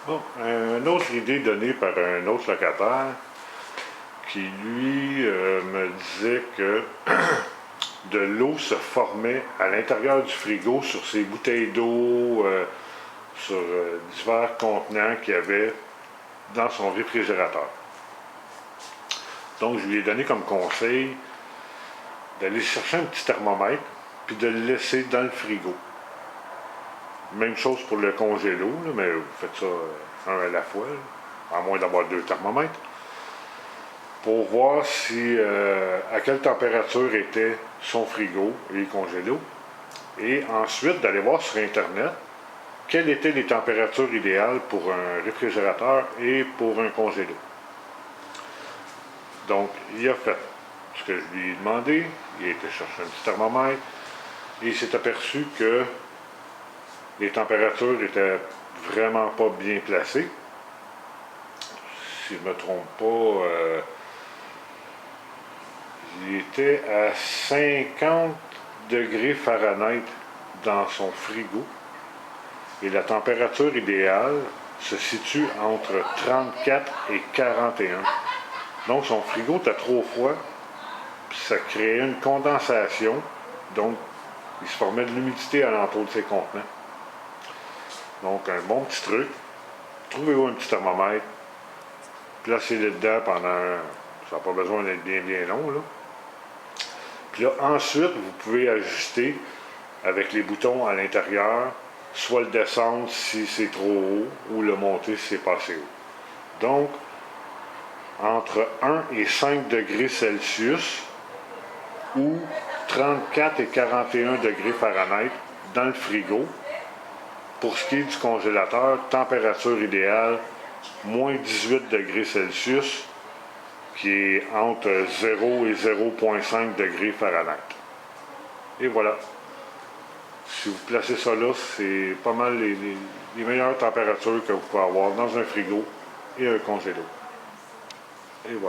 Bon, une autre idée donnée par un autre locataire qui, lui, me disait que de l'eau se formait à l'intérieur du frigo sur ses bouteilles d'eau, sur divers contenants qu'il y avait dans son réfrigérateur. Donc, je lui ai donné comme conseil d'aller chercher un petit thermomètre puis de le laisser dans le frigo. Même chose pour le congélo, là, mais vous faites ça un à la fois, là, à moins d'avoir deux thermomètres, pour voir si à quelle température était son frigo et le congélo. Et ensuite d'aller voir sur Internet quelles étaient les températures idéales pour un réfrigérateur et pour un congélo. Donc, il a fait ce que je lui ai demandé, il a été chercher un petit thermomètre et il s'est aperçu que les températures étaient vraiment pas bien placées. Si je ne me trompe pas, il était à 50 degrés Fahrenheit dans son frigo et la température idéale se situe entre 34 et 41. Donc son frigo était trop froid, puis ça créait une condensation, donc il se formait de l'humidité alentour de ses contenants. Donc un bon petit truc, trouvez-vous un petit thermomètre, placez-le dedans pendant, ça n'a pas besoin d'être bien long là. Puis là ensuite vous pouvez ajuster avec les boutons à l'intérieur, soit le descendre si c'est trop haut ou le monter si c'est pas assez haut. Donc entre 1 et 5 degrés Celsius ou 34 et 41 degrés Fahrenheit dans le frigo. Pour ce qui est du congélateur, température idéale, moins 18 degrés Celsius, qui est entre 0 et 0,5 degrés Fahrenheit. Et voilà. Si vous placez ça là, c'est pas mal les meilleures températures que vous pouvez avoir dans un frigo et un congélo. Et voilà.